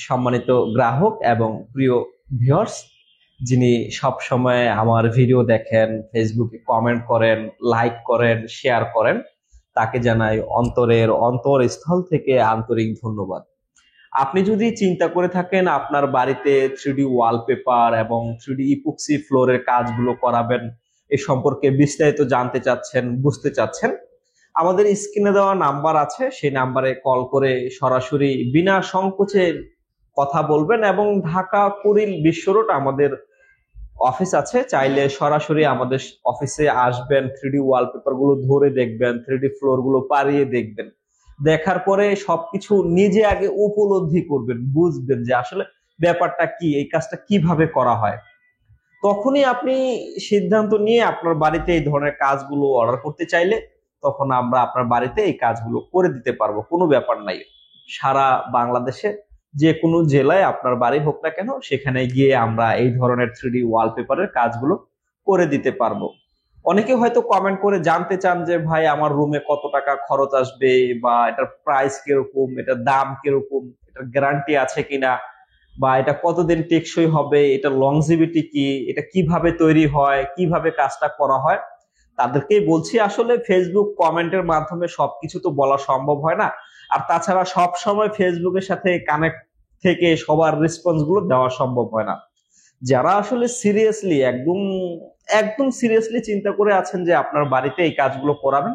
সম্মানিত গ্রাহক এবং প্রিয় ভিউয়ার্স, যিনি সব সময় আমার ভিডিও দেখেন, ফেসবুকে কমেন্ট করেন, লাইক করেন, শেয়ার করেন, তাকে জানাই অন্তরের অন্তরস্থল থেকে আন্তরিক ধন্যবাদ। আপনি যদি চিন্তা করে থাকেন আপনার বাড়িতে 3D ওয়ালপেপার এবং 3D ইপক্সি ফ্লোরের কাজগুলো করাবেন, এ সম্পর্কে বিস্তারিত জানতে চাচ্ছেন, বুঝতে চাচ্ছেন, আমাদের স্ক্রিনে দেওয়া নাম্বার আছে, সেই নাম্বারে কল করে সরাসরি বিনা সংকোচে কথা বলবেন। এবং ঢাকা কুড়িল বিশ্ব রোড আমাদের অফিস আছে, চাইলে সরাসরি আমাদের অফিসে আসবেন, 3D ওয়ালপেপার গুলো ধরে দেখবেন, 3D ফ্লোর গুলো পারিয়ে দেখবেন। দেখার পরে সবকিছু নিজে আগে উপলব্ধি করবেন, বুঝবেন যে আসলে ব্যাপারটা কি, এই কাজটা কিভাবে করা হয়। তখনই আপনি সিদ্ধান্ত নিয়ে আপনার বাড়িতে এই ধরনের কাজগুলো অর্ডার করতে চাইলে তখন আমরা আপনার বাড়িতে এই কাজগুলো করে দিতে পারবো, কোনো ব্যাপার নাই। সারা বাংলাদেশে যে কোনো জেলায় আপনার বাড়ি হোক না কেন, সেখানে গিয়ে আমরা এই ধরনের 3D ওয়ালপেপারের কাজগুলো করে দিতে পারবো। অনেকে হয়তো কমেন্ট করে জানতে চান যে ভাই আমার রুমে কত টাকা খরচ আসবে, বা এটার প্রাইস কিরকম, এটার দাম কিরকম, এটার গ্যারান্টি আছে কিনা, বা এটা কতদিন টেকসই হবে, এটা লংজিভিটি কি, এটা কিভাবে তৈরি হয়, কিভাবে কাজটা করা হয়। তাদেরকেই বলছি আসলে ফেসবুক কমেন্টের মাধ্যমে সবকিছু তো বলা সম্ভব হয় না। আর তাছাড়া সব সময় ফেসবুকের সাথে কানেক্ট থেকে সবার রেসপন্স গুলো দেওয়া সম্ভব হয় না। যারা আসলে সিরিয়াসলি একদম একদম সিরিয়াসলি চিন্তা করে আছেন যে আপনার বাড়িতে এই কাজগুলো করাবেন,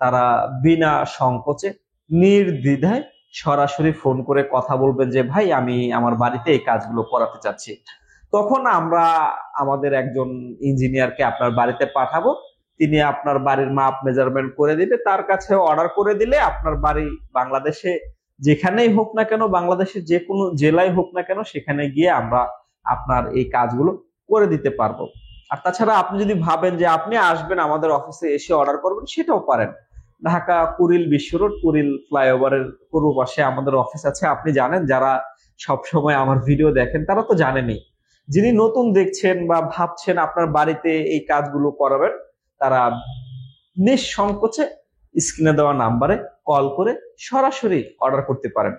তারা বিনা সংকোচে নির্দ্বিধায় সরাসরি ফোন করে কথা বলবেন যে ভাই আমি আমার বাড়িতে এই কাজগুলো করাতে চাচ্ছি। তখন আমরা আমাদের একজন ইঞ্জিনিয়ারকে আপনার বাড়িতে পাঠাবো, তিনি আপনার বাড়ির মাপ মেজারমেন্ট করে দিবে, তার কাছে অর্ডার করে দিলে আপনার বাড়ি বাংলাদেশে যেখানেই হোক না কেন, বাংলাদেশের যে কোনো জেলায় হোক না কেন, সেখানে গিয়ে আমরা আপনার এই কাজগুলো করে দিতে পারবো। আর তাছাড়া আপনি যদি ভাবেন যে আপনি আসবেন আমাদের অফিসে এসে অর্ডার করবেন, সেটাও পারেন। ঢাকা কুড়িল বিশ্ব রোড, কুড়িল ফ্লাইওভারের পূর্ব পাশে আমাদের অফিস আছে। আপনি জানেন, যারা সব সময় আমার ভিডিও দেখেন তারা তো জানেনই। যিনি নতুন দেখছেন বা ভাবছেন আপনার বাড়িতে এই কাজগুলো করাবেন, তারা নিঃসংকোচে স্ক্রিনে দেওয়া নাম্বারে কল করে সরাসরি অর্ডার করতে পারেন।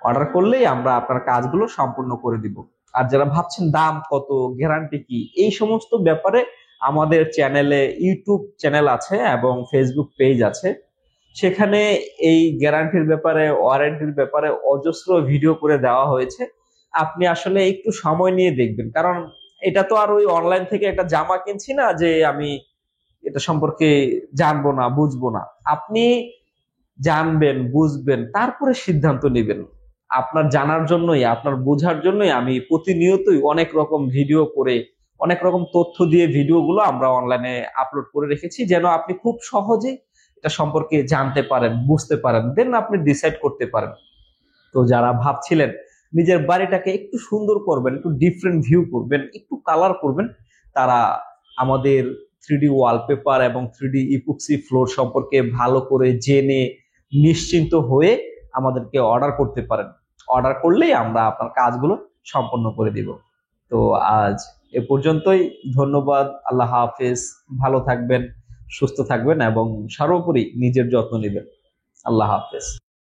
অর্ডার করলেই আমরা আপনার কাজগুলো সম্পূর্ণ করে দিব। আর যারা ভাবছেন দাম কত, গ্যারান্টি কি, এই সমস্ত ব্যাপারে আমাদের চ্যানেলে, ইউটিউব চ্যানেল আছে এবং ফেসবুক পেজ আছে, সেখানে এই গ্যারান্টির ব্যাপারে, ওয়ারেন্টির ব্যাপারে অজস্র ভিডিও করে দেওয়া হয়েছে। আপনি আসলে একটু সময় নিয়ে দেখবেন, কারণ এটা তো আর ওই অনলাইন থেকে একটা জামা কিনছি না যে আমি এটা সম্পর্কে জানবো না, বুঝবো না। আপনি জানবেন, বুঝবেন, তারপরে সিদ্ধান্ত নেবেন। আপনার জানার জন্যই, আপনার বোঝার জন্যই আমি প্রতিনিয়তই অনেক রকম ভিডিও করে, অনেক রকম তথ্য দিয়ে ভিডিওগুলো আমরা অনলাইনে আপলোড করে রেখেছি, যেন আপনি খুব সহজেই এটা সম্পর্কে জানতে পারেন, বুঝতে পারেন, দেন আপনি ডিসাইড করতে পারেন। তো যারা ভাবছিলেন নিজের বাড়িটাকে একটু সুন্দর করবেন, একটু ডিফারেন্ট ভিউ করবেন, একটু কালার করবেন, তারা আমাদের 3D ওয়ালপেপার এবং 3D ইপক্সি ফ্লোর সম্পর্কে ভালো করে জেনে নিশ্চিন্ত হয়ে আমাদেরকে অর্ডার করতে পারেন। অর্ডার করলেই আমরা আপনার কাজগুলো সম্পন্ন করে দিব। তো আজ এ পর্যন্তই। ধন্যবাদ। আল্লাহ হাফেজ। ভালো থাকবেন, সুস্থ থাকবেন এবং সর্বোপরি নিজের যত্ন নেবেন। আল্লাহ হাফেজ।